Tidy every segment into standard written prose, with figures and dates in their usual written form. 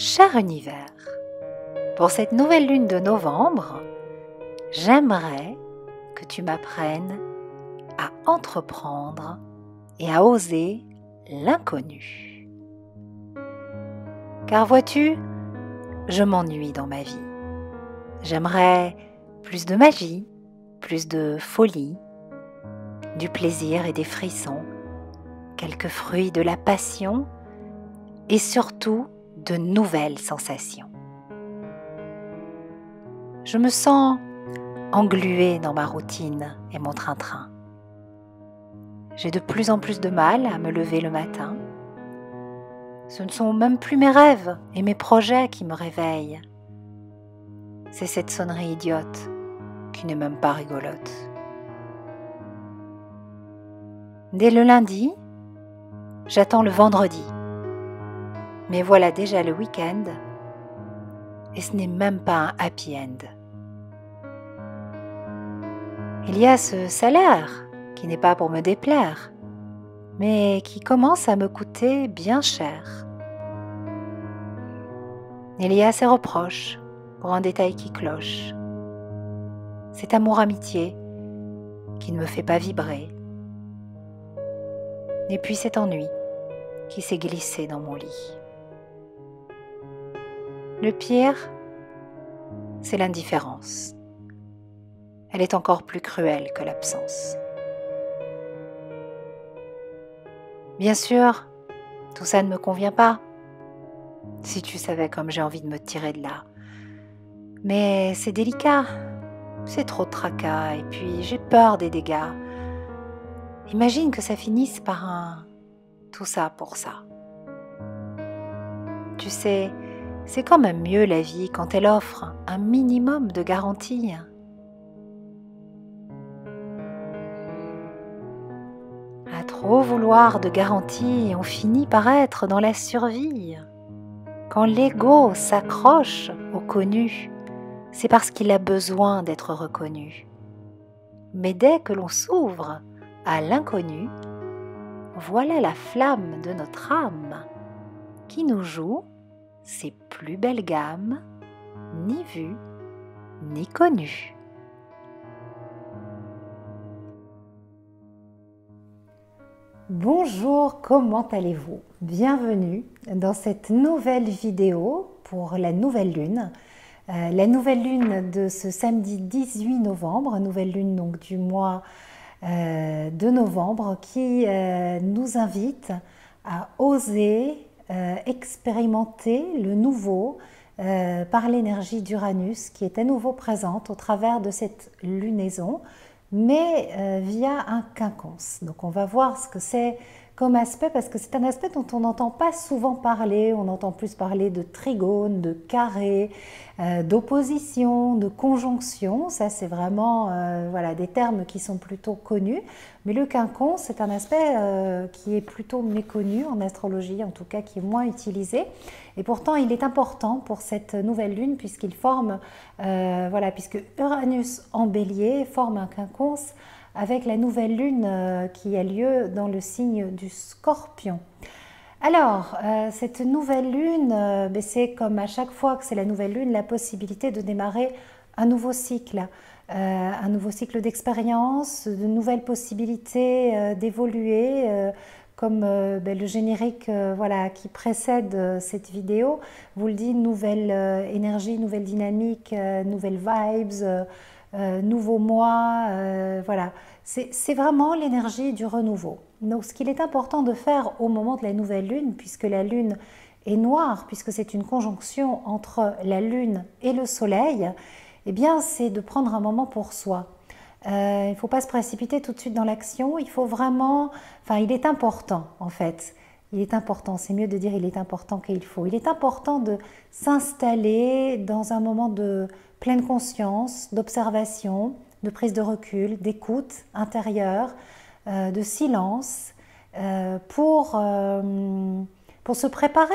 Cher univers, pour cette nouvelle lune de novembre, j'aimerais que tu m'apprennes à entreprendre et à oser l'inconnu. Car vois-tu, je m'ennuie dans ma vie. J'aimerais plus de magie, plus de folie, du plaisir et des frissons, quelques fruits de la passion et surtout de nouvelles sensations. Je me sens engluée dans ma routine et mon train-train. J'ai de plus en plus de mal à me lever le matin. Ce ne sont même plus mes rêves et mes projets qui me réveillent. C'est cette sonnerie idiote qui n'est même pas rigolote. Dès le lundi, j'attends le vendredi. Mais voilà déjà le week-end et ce n'est même pas un happy end. Il y a ce salaire qui n'est pas pour me déplaire, mais qui commence à me coûter bien cher. Il y a ces reproches pour un détail qui cloche. Cet amour-amitié qui ne me fait pas vibrer. Et puis cet ennui qui s'est glissé dans mon lit. Le pire, c'est l'indifférence. Elle est encore plus cruelle que l'absence. Bien sûr, tout ça ne me convient pas. Si tu savais comme j'ai envie de me tirer de là. Mais c'est délicat. C'est trop de tracas et puis j'ai peur des dégâts. Imagine que ça finisse par un « tout ça pour ça ». Tu sais, c'est quand même mieux la vie quand elle offre un minimum de garantie. À trop vouloir de garantie, on finit par être dans la survie. Quand l'ego s'accroche au connu, c'est parce qu'il a besoin d'être reconnu. Mais dès que l'on s'ouvre à l'inconnu, voilà la flamme de notre âme qui nous joue ses plus belles gammes, ni vues, ni connues. Bonjour, comment allez-vous? Bienvenue dans cette nouvelle vidéo pour la nouvelle lune. La nouvelle lune de ce samedi 18 novembre, nouvelle lune donc du mois de novembre qui nous invite à oser expérimenter le nouveau par l'énergie d'Uranus qui est à nouveau présente au travers de cette lunaison, mais via un quinconce. Donc on va voir ce que c'est comme aspect, parce que c'est un aspect dont on n'entend pas souvent parler. On entend plus parler de trigone, de carré, d'opposition, de conjonction. Ça, c'est vraiment voilà, des termes qui sont plutôt connus. Mais le quinconce, c'est un aspect qui est plutôt méconnu en astrologie, en tout cas qui est moins utilisé. Et pourtant, il est important pour cette nouvelle lune puisqu'il forme, voilà, puisque Uranus en bélier forme un quinconce avec la nouvelle lune qui a lieu dans le signe du Scorpion. Alors, cette nouvelle lune, c'est comme à chaque fois que c'est la nouvelle lune, la possibilité de démarrer un nouveau cycle d'expérience, de nouvelles possibilités d'évoluer, comme le générique voilà, qui précède cette vidéo vous le dit, nouvelle énergie, nouvelle dynamique, nouvelles vibes, nouveau mois, voilà. C'est vraiment l'énergie du renouveau. Donc ce qu'il est important de faire au moment de la nouvelle lune, puisque la lune est noire, puisque c'est une conjonction entre la lune et le soleil, eh bien c'est de prendre un moment pour soi. Il ne faut pas se précipiter tout de suite dans l'action, il faut vraiment, enfin il est important en fait, il est important, c'est mieux de dire il est important qu'il faut. Il est important de s'installer dans un moment de pleine conscience, d'observation, de prise de recul, d'écoute intérieure, de silence, pour se préparer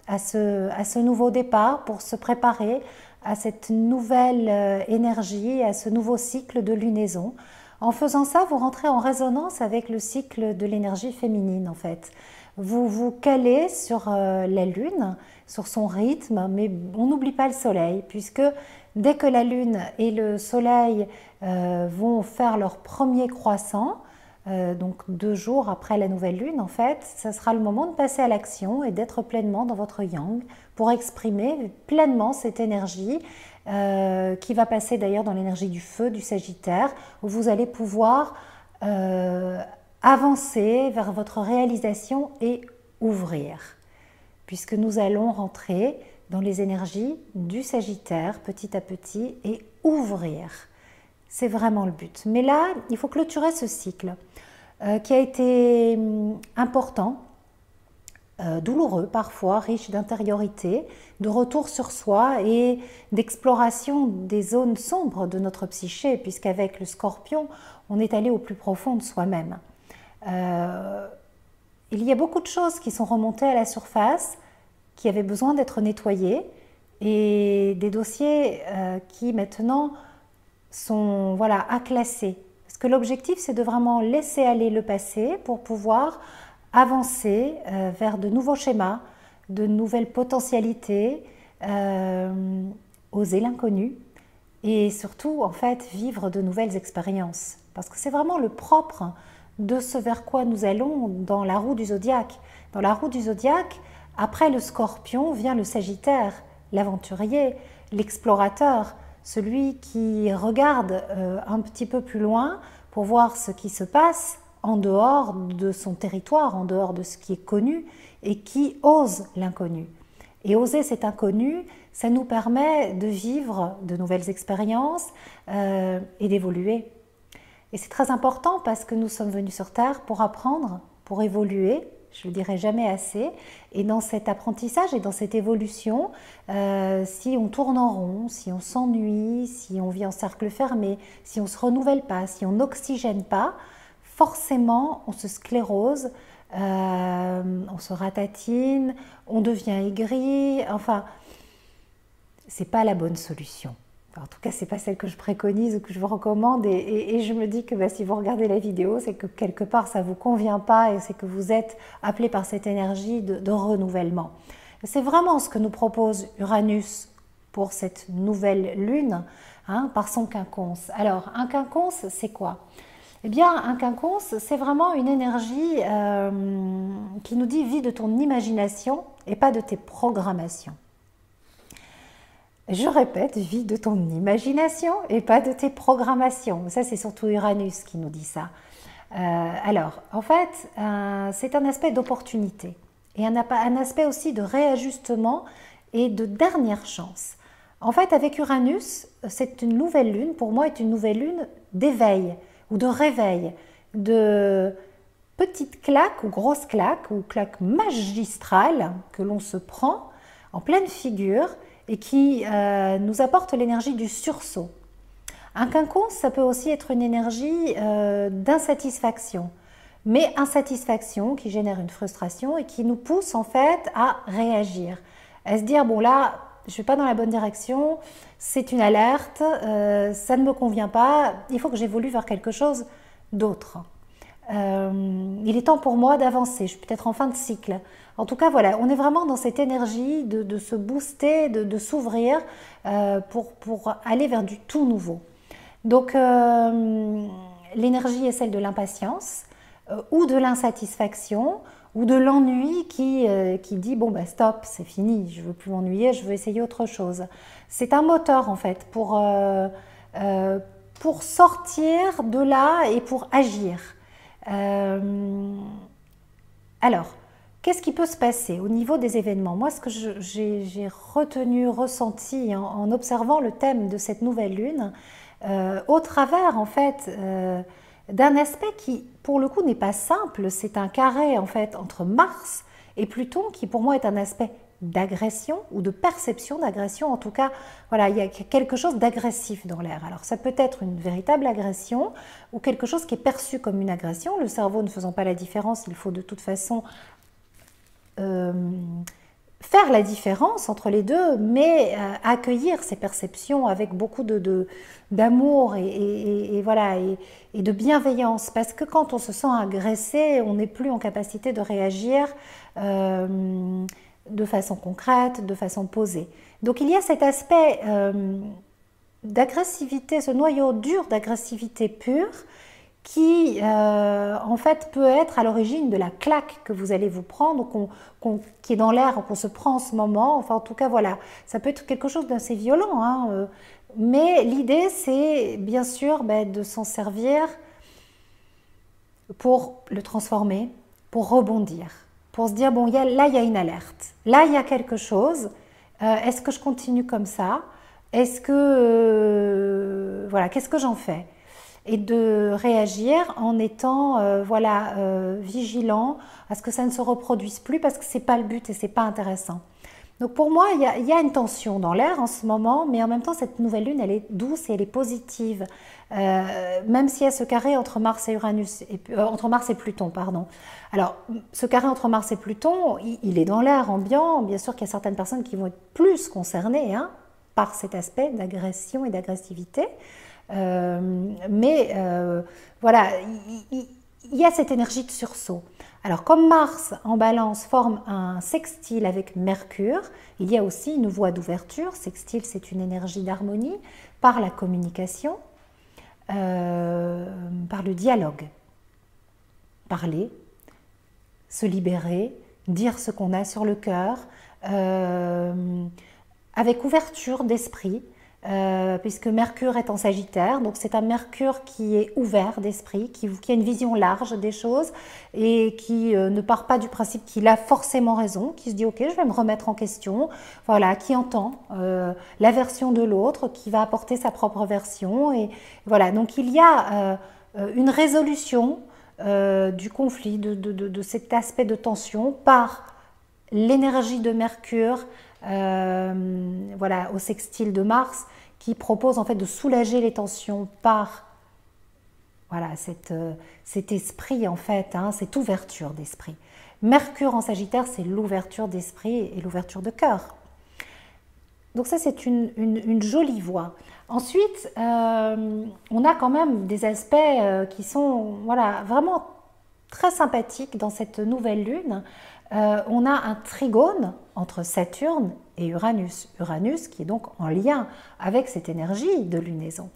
à ce nouveau départ, pour se préparer à cette nouvelle énergie, à ce nouveau cycle de lunaison. En faisant ça, vous rentrez en résonance avec le cycle de l'énergie féminine en fait. vous vous calez sur la Lune, sur son rythme, mais on n'oublie pas le Soleil, puisque dès que la Lune et le Soleil vont faire leur premier croissant, donc 2 jours après la nouvelle Lune, en fait, ça sera le moment de passer à l'action et d'être pleinement dans votre yang pour exprimer pleinement cette énergie qui va passer d'ailleurs dans l'énergie du feu, du Sagittaire, où vous allez pouvoir avancer vers votre réalisation et ouvrir, puisque nous allons rentrer dans les énergies du Sagittaire petit à petit et ouvrir. C'est vraiment le but. Mais là, il faut clôturer ce cycle qui a été important, douloureux parfois, riche d'intériorité, de retour sur soi et d'exploration des zones sombres de notre psyché, puisqu'avec le Scorpion, on est allé au plus profond de soi-même. Il y a beaucoup de choses qui sont remontées à la surface, qui avaient besoin d'être nettoyées, et des dossiers qui maintenant sont à classer. Parce que l'objectif, c'est de vraiment laisser aller le passé pour pouvoir avancer vers de nouveaux schémas, de nouvelles potentialités, oser l'inconnu et surtout, en fait, vivre de nouvelles expériences. Parce que c'est vraiment le propre de ce vers quoi nous allons dans la roue du zodiaque. Dans la roue du zodiaque, après le Scorpion vient le Sagittaire, l'aventurier, l'explorateur, celui qui regarde un petit peu plus loin pour voir ce qui se passe en dehors de son territoire, en dehors de ce qui est connu, et qui ose l'inconnu. Et oser cet inconnu, ça nous permet de vivre de nouvelles expériences et d'évoluer. Et c'est très important parce que nous sommes venus sur Terre pour apprendre, pour évoluer, je ne le dirai jamais assez. Et dans cet apprentissage et dans cette évolution, si on tourne en rond, si on s'ennuie, si on vit en cercle fermé, si on ne se renouvelle pas, si on n'oxygène pas, forcément on se sclérose, on se ratatine, on devient aigri, enfin, c'est pas la bonne solution. En tout cas, c'est pas celle que je préconise ou que je vous recommande, et je me dis que si vous regardez la vidéo, c'est que quelque part ça vous convient pas et c'est que vous êtes appelé par cette énergie de renouvellement. C'est vraiment ce que nous propose Uranus pour cette nouvelle lune, par son quinconce. Alors, un quinconce, c'est quoi? Eh bien, un quinconce, c'est vraiment une énergie qui nous dit « vis de ton imagination et pas de tes programmations ». Je répète, vis de ton imagination et pas de tes programmations. Ça, c'est surtout Uranus qui nous dit ça. Alors, en fait, c'est un aspect d'opportunité et un aspect aussi de réajustement et de dernière chance. En fait, avec Uranus, c'est une nouvelle lune, pour moi, est une nouvelle lune d'éveil ou de réveil, de petites claques ou grosses claques ou claques magistrales que l'on se prend en pleine figure et qui nous apporte l'énergie du sursaut. Un quinconce, ça peut aussi être une énergie d'insatisfaction, mais insatisfaction qui génère une frustration et qui nous pousse en fait à réagir, à se dire bon là, je ne vais pas dans la bonne direction, c'est une alerte, ça ne me convient pas, il faut que j'évolue vers quelque chose d'autre. Il est temps pour moi d'avancer, je suis peut-être en fin de cycle. En tout cas, voilà, on est vraiment dans cette énergie de se booster, de s'ouvrir pour aller vers du tout nouveau. Donc, l'énergie est celle de l'impatience ou de l'insatisfaction ou de l'ennui qui dit « bon, bah, stop, c'est fini, je ne veux plus m'ennuyer, je veux essayer autre chose ». C'est un moteur, en fait, pour sortir de là et pour agir. Alors, qu'est-ce qui peut se passer au niveau des événements? Moi, ce que j'ai retenu, ressenti en observant le thème de cette nouvelle lune, au travers en fait d'un aspect qui, pour le coup, n'est pas simple, c'est un carré en fait entre Mars et Pluton, qui pour moi est un aspect d'agression ou de perception d'agression. En tout cas, voilà, il y a quelque chose d'agressif dans l'air. Alors, ça peut être une véritable agression ou quelque chose qui est perçu comme une agression. Le cerveau ne faisant pas la différence, il faut de toute façon faire la différence entre les deux, mais accueillir ces perceptions avec beaucoup d'amour voilà, et de bienveillance. Parce que quand on se sent agressé, on n'est plus en capacité de réagir de façon concrète, de façon posée. Donc il y a cet aspect d'agressivité, ce noyau dur d'agressivité pure, qui en fait peut être à l'origine de la claque que vous allez vous prendre, qui est dans l'air, qu'on se prend en ce moment. Enfin en tout cas voilà, ça peut être quelque chose d'assez violent, hein, mais l'idée c'est bien sûr de s'en servir pour le transformer, pour rebondir, pour se dire bon là il y a une alerte, là il y a quelque chose, est-ce que je continue comme ça, est-ce que voilà, qu'est-ce que j'en fais? Et de réagir en étant voilà, vigilant à ce que ça ne se reproduise plus, parce que ce n'est pas le but et ce n'est pas intéressant. Donc pour moi, il y a une tension dans l'air en ce moment, mais en même temps, cette nouvelle lune, elle est douce et elle est positive, même s'il y a ce carré entre Mars et Uranus, entre Mars et Pluton, pardon. Alors, ce carré entre Mars et Pluton, il est dans l'air ambiant. Bien sûr qu'il y a certaines personnes qui vont être plus concernées hein, par cet aspect d'agression et d'agressivité. Voilà, il y a cette énergie de sursaut. Alors comme Mars en balance forme un sextile avec Mercure, il y a aussi une voie d'ouverture. Sextile, c'est une énergie d'harmonie par la communication, par le dialogue. Parler, se libérer, dire ce qu'on a sur le cœur, avec ouverture d'esprit, puisque Mercure est en Sagittaire, donc c'est un Mercure qui est ouvert d'esprit, qui a une vision large des choses et qui ne part pas du principe qu'il a forcément raison, qui se dit ok, je vais me remettre en question, voilà, qui entend la version de l'autre, qui va apporter sa propre version, et voilà, donc il y a une résolution du conflit, de cet aspect de tension par l'énergie de Mercure, voilà, au sextile de Mars, qui propose en fait de soulager les tensions par voilà, cet esprit en fait, hein, cette ouverture d'esprit. Mercure en Sagittaire, c'est l'ouverture d'esprit et l'ouverture de cœur. Donc ça, c'est une jolie voie. Ensuite, on a quand même des aspects qui sont voilà, vraiment très sympathiques dans cette nouvelle lune. On a un trigone entre Saturne et Uranus. Uranus qui est donc en lien avec cette énergie de lunaison.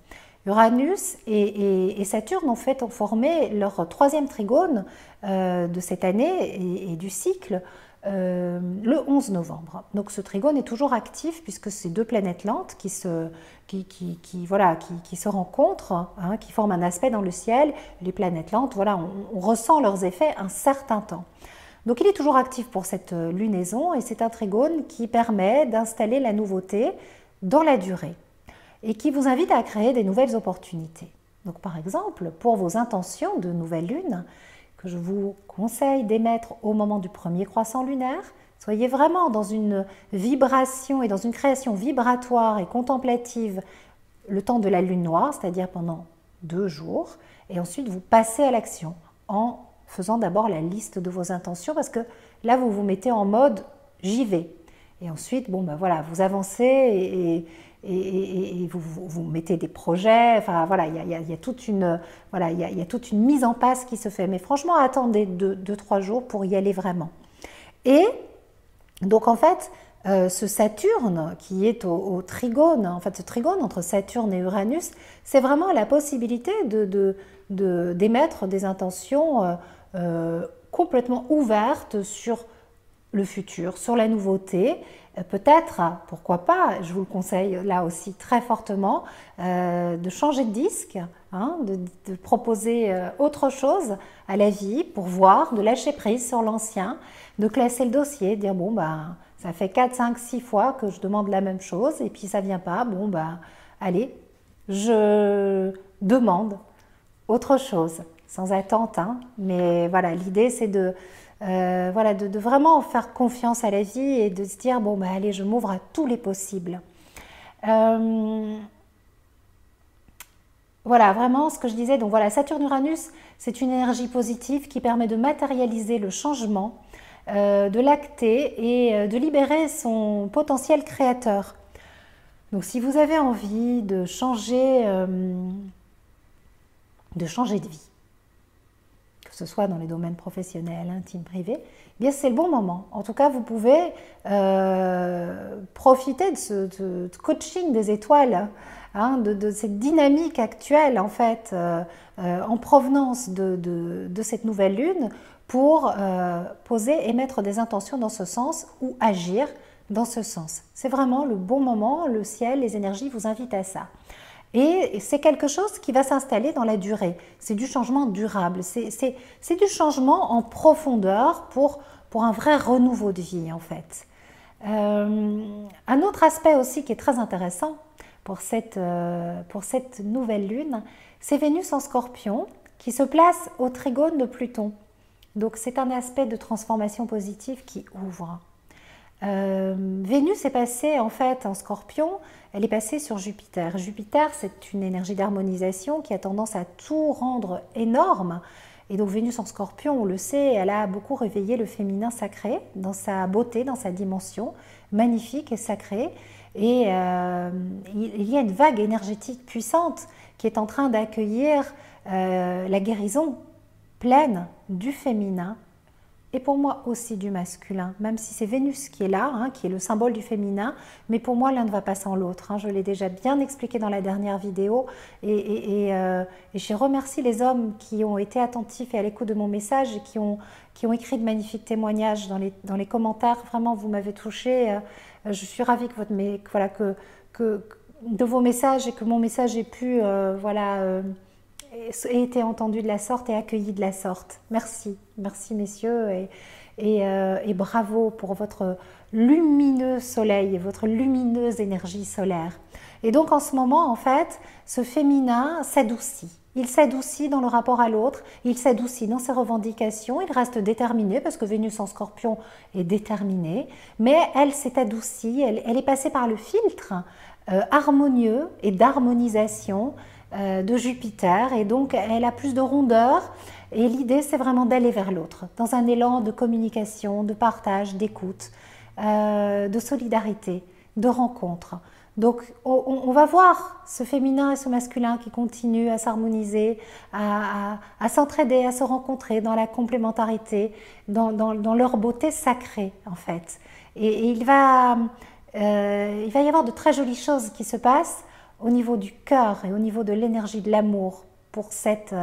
Uranus et Saturne en fait ont formé leur troisième trigone de cette année et du cycle le 11 novembre. Donc ce trigone est toujours actif puisque c'est deux planètes lentes qui se rencontrent, hein, qui forment un aspect dans le ciel. Les planètes lentes, voilà, on ressent leurs effets un certain temps. Donc il est toujours actif pour cette lunaison et c'est un trigone qui permet d'installer la nouveauté dans la durée et qui vous invite à créer des nouvelles opportunités. Donc par exemple, pour vos intentions de nouvelle lune, que je vous conseille d'émettre au moment du premier croissant lunaire, soyez vraiment dans une vibration et dans une création vibratoire et contemplative le temps de la lune noire, c'est-à-dire pendant 2 jours, et ensuite vous passez à l'action en faisant d'abord la liste de vos intentions, parce que là vous vous mettez en mode j'y vais, et ensuite bon ben voilà, vous avancez et vous mettez des projets, enfin voilà, il y a toute une voilà, il y a toute une mise en place qui se fait, mais franchement attendez 2-3 jours pour y aller vraiment. Et donc en fait ce Saturne qui est au trigone, en fait ce trigone entre Saturne et Uranus, c'est vraiment la possibilité d'émettre des intentions complètement ouvertes sur le futur, sur la nouveauté. Peut-être, pourquoi pas, je vous le conseille là aussi très fortement, de changer de disque, hein, de proposer autre chose à la vie pour voir, de lâcher prise sur l'ancien, de classer le dossier, de dire bon ben ça fait 4, 5, 6 fois que je demande la même chose et puis ça vient pas, bon ben allez, je demande autre chose, sans attente, hein, mais voilà, l'idée c'est de vraiment faire confiance à la vie et de se dire bon ben allez, je m'ouvre à tous les possibles. Voilà, vraiment ce que je disais, donc voilà, Saturne-Uranus, c'est une énergie positive qui permet de matérialiser le changement, de l'acter et de libérer son potentiel créateur. Donc si vous avez envie de changer de vie, que ce soit dans les domaines professionnels, intimes, privés, eh bien c'est le bon moment. En tout cas, vous pouvez profiter de ce coaching des étoiles, hein, de cette dynamique actuelle en fait, en provenance de cette nouvelle lune, pour poser et mettre des intentions dans ce sens ou agir dans ce sens. C'est vraiment le bon moment, le ciel, les énergies vous invitent à ça. Et c'est quelque chose qui va s'installer dans la durée. C'est du changement durable, c'est du changement en profondeur pour un vrai renouveau de vie en fait. Un autre aspect aussi qui est très intéressant pour cette nouvelle lune, c'est Vénus en Scorpion qui se place au trigone de Pluton. Donc c'est un aspect de transformation positive qui ouvre. Vénus est passée en fait en Scorpion, elle est passée sur Jupiter. Jupiter, c'est une énergie d'harmonisation qui a tendance à tout rendre énorme. Et donc Vénus en Scorpion, on le sait, elle a beaucoup réveillé le féminin sacré dans sa beauté, dans sa dimension magnifique et sacrée. Et il y a une vague énergétique puissante qui est en train d'accueillir la guérison pleine du féminin et pour moi aussi du masculin, même si c'est Vénus qui est là, hein, qui est le symbole du féminin, mais pour moi l'un ne va pas sans l'autre, hein, je l'ai déjà bien expliqué dans la dernière vidéo, et je remercie les hommes qui ont été attentifs et à l'écoute de mon message et qui ont écrit de magnifiques témoignages dans les commentaires. Vraiment, vous m'avez touchée, je suis ravie que de vos messages et que mon message ait pu ait été entendu de la sorte et accueilli de la sorte. Merci, merci messieurs et bravo pour votre lumineux soleil, votre lumineuse énergie solaire. Et donc en ce moment en fait, ce féminin s'adoucit. Il s'adoucit dans le rapport à l'autre, il s'adoucit dans ses revendications, il reste déterminé parce que Vénus en Scorpion est déterminée, mais elle s'est adoucie, elle est passée par le filtre harmonieux et d'harmonisation de Jupiter, et donc elle a plus de rondeur, et l'idée c'est vraiment d'aller vers l'autre dans un élan de communication, de partage, d'écoute, de solidarité, de rencontre. Donc on va voir ce féminin et ce masculin qui continuent à s'harmoniser, à s'entraider, à se rencontrer dans la complémentarité, dans leur beauté sacrée en fait. Et il va y avoir de très jolies choses qui se passent au niveau du cœur et au niveau de l'énergie de l'amour pour cette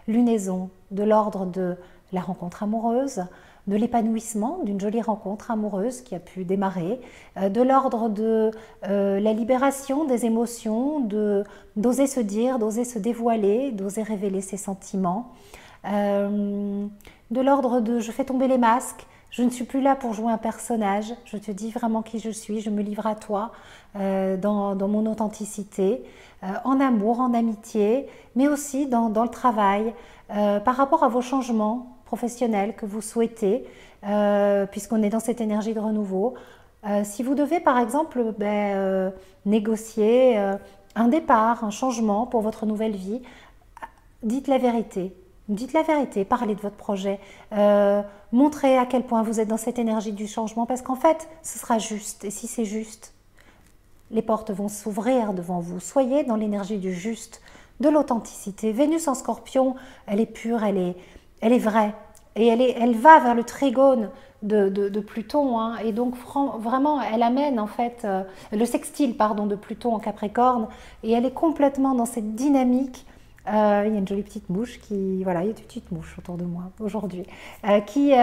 lunaison, de l'ordre de la rencontre amoureuse, de l'épanouissement d'une jolie rencontre amoureuse qui a pu démarrer, de l'ordre de la libération des émotions, d'oser se dire, d'oser se dévoiler, d'oser révéler ses sentiments, de l'ordre de je fais tomber les masques, je ne suis plus là pour jouer un personnage, je te dis vraiment qui je suis, je me livre à toi dans mon authenticité, en amour, en amitié, mais aussi dans le travail, par rapport à vos changements professionnels que vous souhaitez, puisqu'on est dans cette énergie de renouveau. Si vous devez par exemple négocier un départ, un changement pour votre nouvelle vie, dites la vérité. Dites la vérité, parlez de votre projet, montrez à quel point vous êtes dans cette énergie du changement, parce qu'en fait, ce sera juste. Et si c'est juste, les portes vont s'ouvrir devant vous. Soyez dans l'énergie du juste, de l'authenticité. Vénus en Scorpion, elle est pure, elle est vraie. Et elle va vers le trigone de Pluton, hein, et donc vraiment, elle amène en fait le sextile de Pluton en Capricorne, et elle est complètement dans cette dynamique. Il y a une jolie petite mouche il y a des petites mouches autour de moi aujourd'hui, qui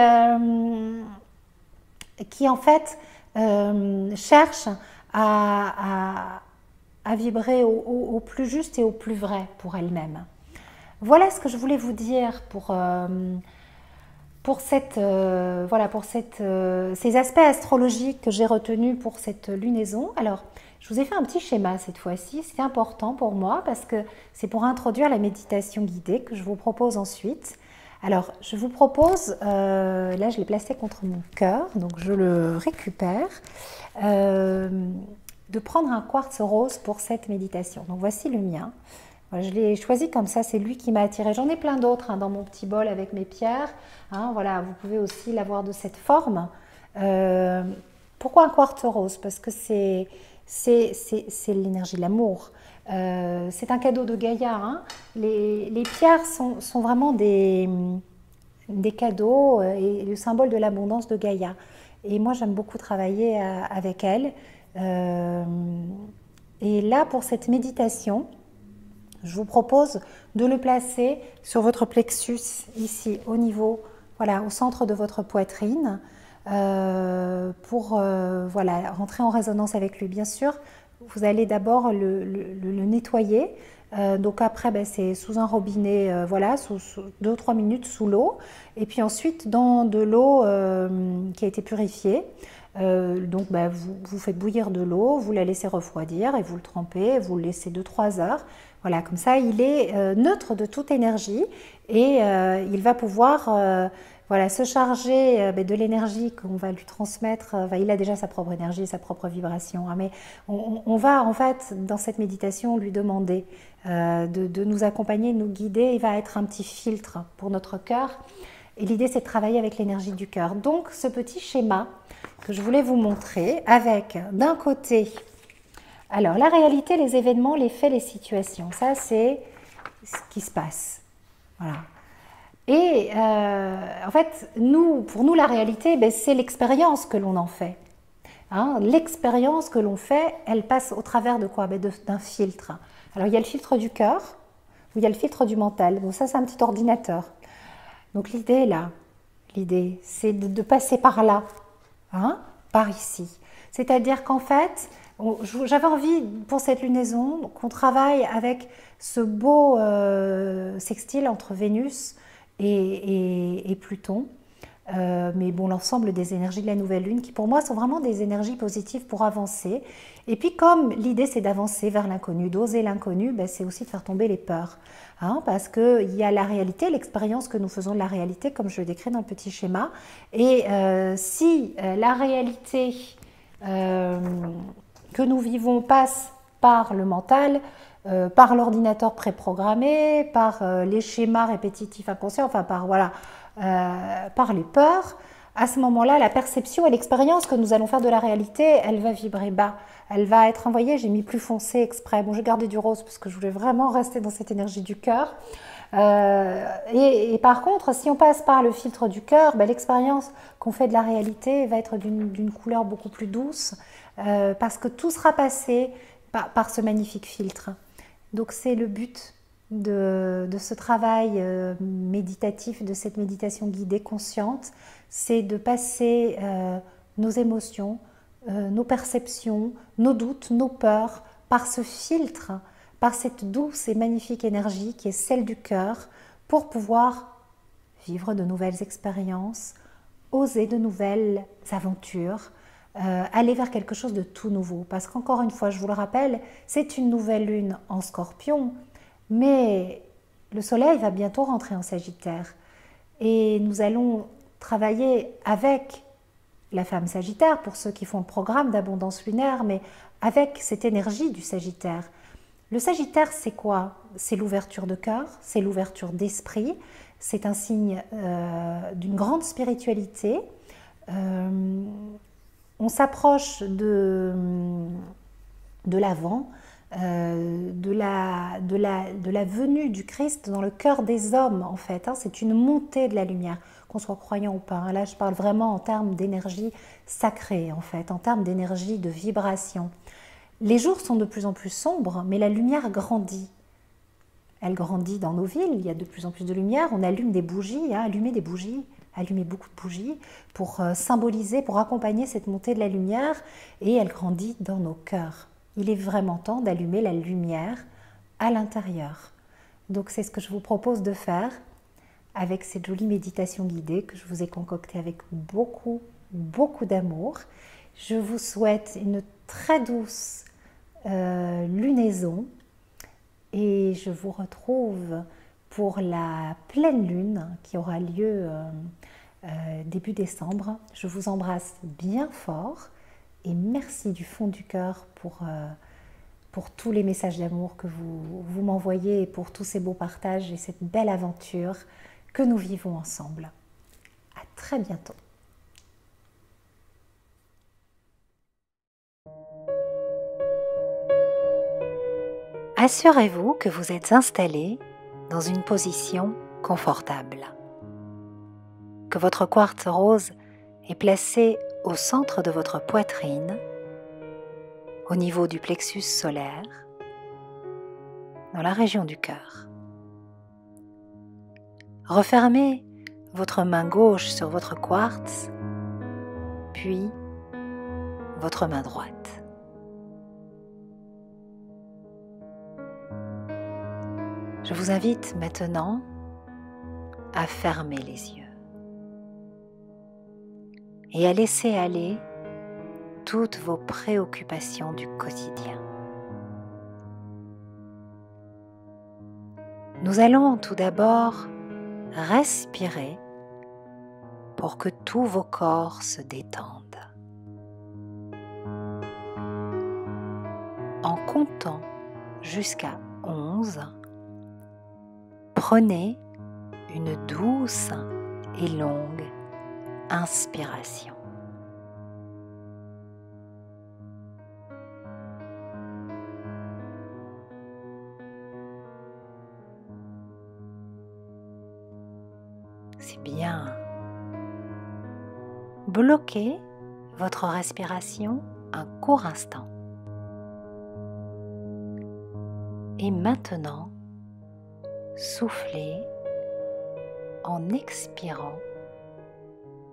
en fait cherche à vibrer au plus juste et au plus vrai pour elle-même. Voilà ce que je voulais vous dire pour ces aspects astrologiques que j'ai retenus pour cette lunaison. Alors, je vous ai fait un petit schéma cette fois-ci, c'est important pour moi parce que c'est pour introduire la méditation guidée que je vous propose ensuite. Alors, je vous propose, là je l'ai placé contre mon cœur, donc je le récupère, de prendre un quartz rose pour cette méditation. Donc voici le mien. Voilà, je l'ai choisi comme ça, c'est lui qui m'a attiré. J'en ai plein d'autres hein, dans mon petit bol avec mes pierres. Hein, voilà, vous pouvez aussi l'avoir de cette forme. Euh, Pourquoi un quartz rose? Parce que c'est l'énergie de l'amour. C'est un cadeau de Gaïa. Hein. Les pierres sont vraiment des cadeaux et le symbole de l'abondance de Gaïa. Et moi, j'aime beaucoup travailler avec elle. Euh, et là, pour cette méditation, je vous propose de le placer sur votre plexus, ici, au niveau, voilà, au centre de votre poitrine, pour voilà, rentrer en résonance avec lui. Bien sûr, vous allez d'abord le nettoyer. Donc après, ben, c'est sous un robinet, voilà, sous 2 ou 3 minutes sous l'eau. Et puis ensuite, dans de l'eau qui a été purifiée. Donc ben, vous faites bouillir de l'eau, vous la laissez refroidir et vous le trempez, vous le laissez 2 ou 3 heures. Voilà, comme ça, il est neutre de toute énergie et il va pouvoir voilà, se charger de l'énergie qu'on va lui transmettre. Il a déjà sa propre énergie, sa propre vibration. Hein, mais on va en fait, dans cette méditation, lui demander de nous accompagner, de nous guider. Il va être un petit filtre pour notre cœur. Et l'idée, c'est de travailler avec l'énergie du cœur. Donc, ce petit schéma que je voulais vous montrer avec, d'un côté, alors la réalité, les événements, les faits, les situations. Ça, c'est ce qui se passe. Voilà. Et en fait, pour nous, la réalité, ben, c'est l'expérience que l'on en fait. Hein, l'expérience que l'on fait, elle passe au travers de quoi? Ben, d'un filtre. Alors, il y a le filtre du cœur, ou il y a le filtre du mental. Donc ça, c'est un petit ordinateur. Donc l'idée là, l'idée, c'est de passer par là, hein, par ici. C'est-à-dire qu'en fait, j'avais envie pour cette lunaison qu'on travaille avec ce beau sextile entre Vénus et Pluton. Mais bon, l'ensemble des énergies de la nouvelle lune qui pour moi sont vraiment des énergies positives pour avancer. Et puis comme l'idée c'est d'avancer vers l'inconnu, d'oser l'inconnu, ben, c'est aussi de faire tomber les peurs. Hein, parce qu'il y a la réalité, l'expérience que nous faisons de la réalité, comme je le décris dans le petit schéma. Et si la réalité que nous vivons passe par le mental, par l'ordinateur préprogrammé, par les schémas répétitifs inconscients, enfin par voilà, par les peurs, à ce moment-là, la perception et l'expérience que nous allons faire de la réalité, elle va vibrer bas. Elle va être envoyée, j'ai mis plus foncé exprès. Bon, j'ai gardé du rose parce que je voulais vraiment rester dans cette énergie du cœur. Et par contre, si on passe par le filtre du cœur, ben, l'expérience qu'on fait de la réalité va être d'une couleur beaucoup plus douce parce que tout sera passé par ce magnifique filtre. Donc c'est le but de ce travail méditatif, de cette méditation guidée consciente, c'est de passer nos émotions, nos perceptions, nos doutes, nos peurs par ce filtre, par cette douce et magnifique énergie qui est celle du cœur pour pouvoir vivre de nouvelles expériences, oser de nouvelles aventures, aller vers quelque chose de tout nouveau. Parce qu'encore une fois, je vous le rappelle, c'est une nouvelle lune en Scorpion, mais le soleil va bientôt rentrer en Sagittaire. Et nous allons travailler avec la femme Sagittaire, pour ceux qui font le programme d'abondance lunaire, mais avec cette énergie du Sagittaire. Le Sagittaire, c'est quoi? C'est l'ouverture de cœur, c'est l'ouverture d'esprit, c'est un signe d'une grande spiritualité. On s'approche de l'Avent, de la venue du Christ dans le cœur des hommes, en fait. Hein. C'est une montée de la lumière, qu'on soit croyant ou pas. Hein. Là, je parle vraiment en termes d'énergie sacrée, en fait, en termes d'énergie de vibration. Les jours sont de plus en plus sombres, mais la lumière grandit. Elle grandit dans nos villes, il y a de plus en plus de lumière. On allume des bougies, hein, allumer beaucoup de bougies pour symboliser, pour accompagner cette montée de la lumière, et elle grandit dans nos cœurs. Il est vraiment temps d'allumer la lumière à l'intérieur. Donc c'est ce que je vous propose de faire avec cette jolie méditation guidée que je vous ai concoctée avec beaucoup, beaucoup d'amour. Je vous souhaite une très douce lunaison et je vous retrouve pour la pleine lune qui aura lieu début décembre. Je vous embrasse bien fort et merci du fond du cœur pour pour tous les messages d'amour que vous m'envoyez et pour tous ces beaux partages et cette belle aventure que nous vivons ensemble. À très bientôt. Assurez-vous que vous êtes installé dans une position confortable, que votre quartz rose est placé au centre de votre poitrine, au niveau du plexus solaire, dans la région du cœur. Refermez votre main gauche sur votre quartz, puis votre main droite. Je vous invite maintenant à fermer les yeux et à laisser aller toutes vos préoccupations du quotidien. Nous allons tout d'abord respirer pour que tous vos corps se détendent. En comptant jusqu'à 11, prenez une douce et longue inspiration. C'est bien. Bloquez votre respiration un court instant. Et maintenant, soufflez en expirant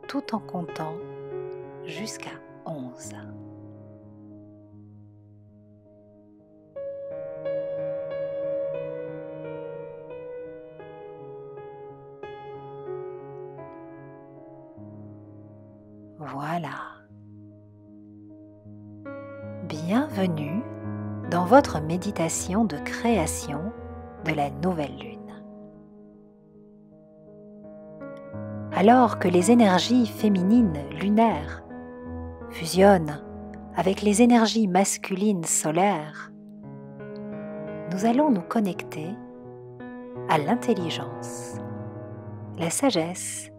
tout en comptant jusqu'à 11. Voilà. Bienvenue dans votre méditation de création de la nouvelle lune. Alors que les énergies féminines lunaires fusionnent avec les énergies masculines solaires, nous allons nous connecter à l'intelligence, la sagesse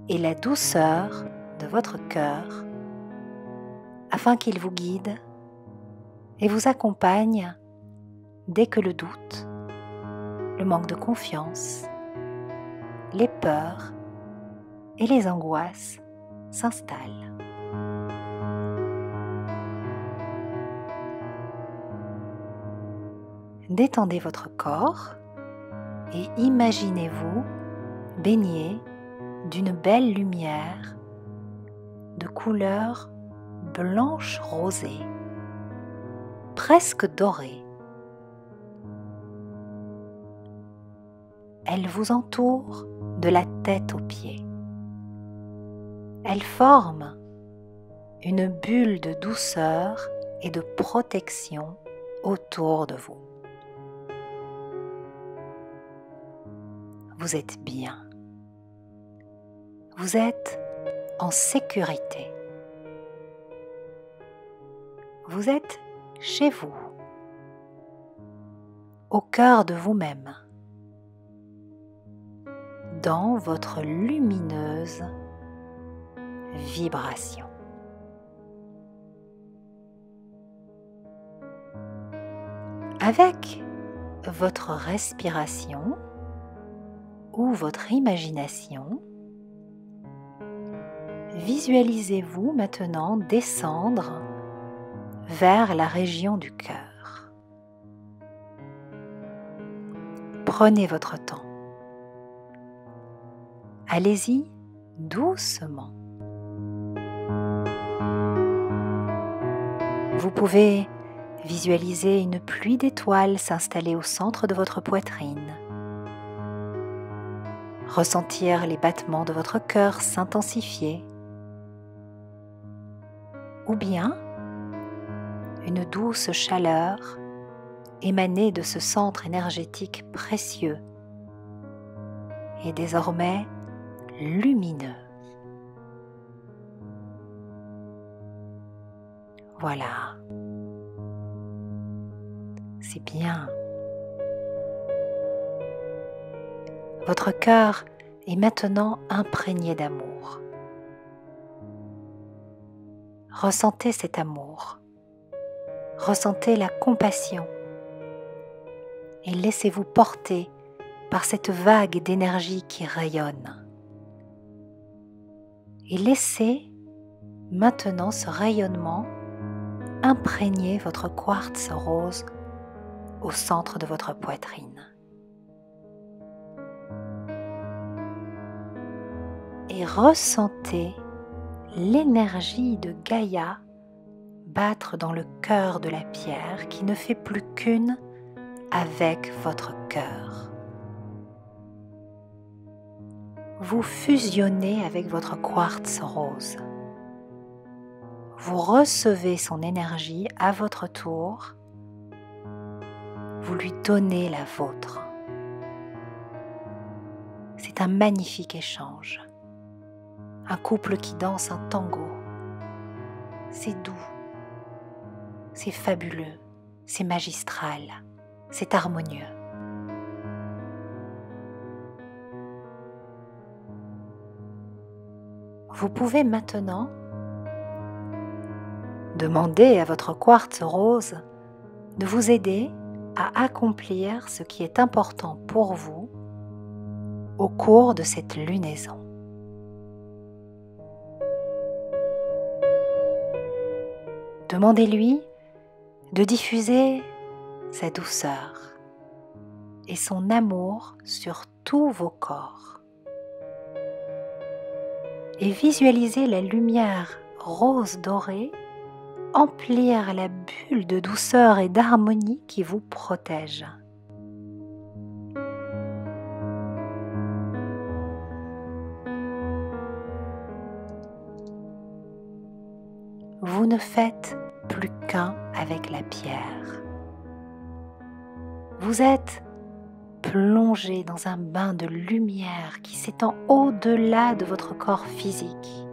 et la douceur de votre cœur afin qu'il vous guide et vous accompagne dès que le doute, le manque de confiance, les peurs et les angoisses s'installent. Détendez votre corps et imaginez-vous baigné d'une belle lumière de couleur blanche rosée, presque dorée. Elle vous entoure de la tête aux pieds. Elle forme une bulle de douceur et de protection autour de vous. Vous êtes bien. Vous êtes en sécurité. Vous êtes chez vous, au cœur de vous-même, dans votre lumineuse vibration. Avec votre respiration ou votre imagination, visualisez-vous maintenant descendre vers la région du cœur. Prenez votre temps. Allez-y doucement. Vous pouvez visualiser une pluie d'étoiles s'installer au centre de votre poitrine. Ressentir les battements de votre cœur s'intensifier. Ou bien une douce chaleur émanée de ce centre énergétique précieux et désormais lumineux. Voilà. c'est bien. Votre cœur est maintenant imprégné d'amour. Ressentez cet amour. Ressentez la compassion et laissez-vous porter par cette vague d'énergie qui rayonne. Et laissez maintenant ce rayonnement imprégner votre quartz rose au centre de votre poitrine. Et ressentez l'énergie de Gaïa battre dans le cœur de la pierre qui ne fait plus qu'une avec votre cœur. Vous fusionnez avec votre quartz rose. Vous recevez son énergie à votre tour. Vous lui donnez la vôtre. C'est un magnifique échange. Un couple qui danse un tango. C'est doux, c'est fabuleux, c'est magistral, c'est harmonieux. Vous pouvez maintenant demander à votre quartz rose de vous aider à accomplir ce qui est important pour vous au cours de cette lunaison. Demandez-lui de diffuser sa douceur et son amour sur tous vos corps. Et visualisez la lumière rose dorée emplir la bulle de douceur et d'harmonie qui vous protège. Vous ne faites plus qu'un avec la pierre. Vous êtes plongé dans un bain de lumière qui s'étend au-delà de votre corps physique.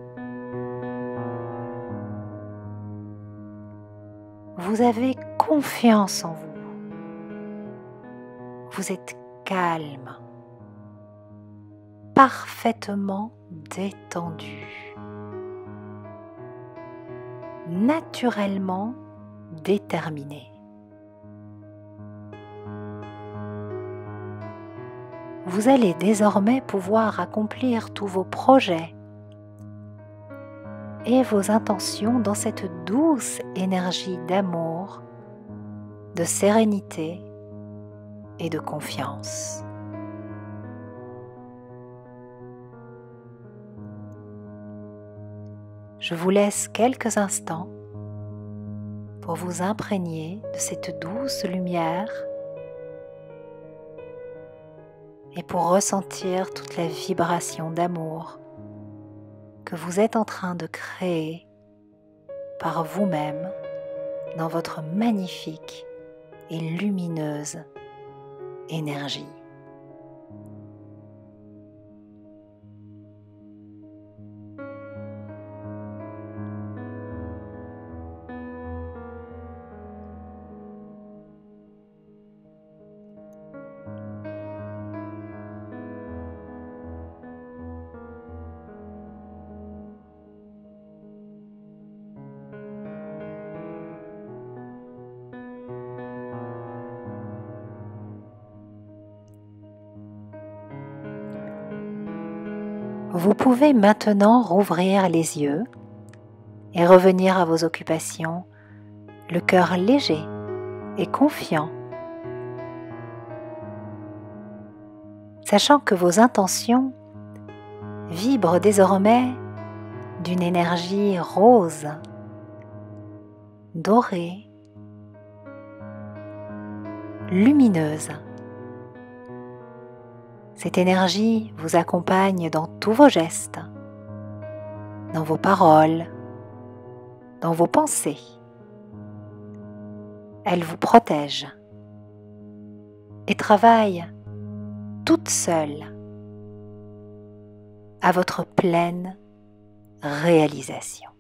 Vous avez confiance en vous. Vous êtes calme, parfaitement détendu, naturellement déterminé. Vous allez désormais pouvoir accomplir tous vos projets et vos intentions dans cette douce énergie d'amour, de sérénité et de confiance. Je vous laisse quelques instants pour vous imprégner de cette douce lumière et pour ressentir toute la vibration d'amour que vous êtes en train de créer par vous-même dans votre magnifique et lumineuse énergie. Vous pouvez maintenant rouvrir les yeux et revenir à vos occupations, le cœur léger et confiant, sachant que vos intentions vibrent désormais d'une énergie rose, dorée, lumineuse. Cette énergie vous accompagne dans tous vos gestes, dans vos paroles, dans vos pensées. Elle vous protège et travaille toute seule à votre pleine réalisation.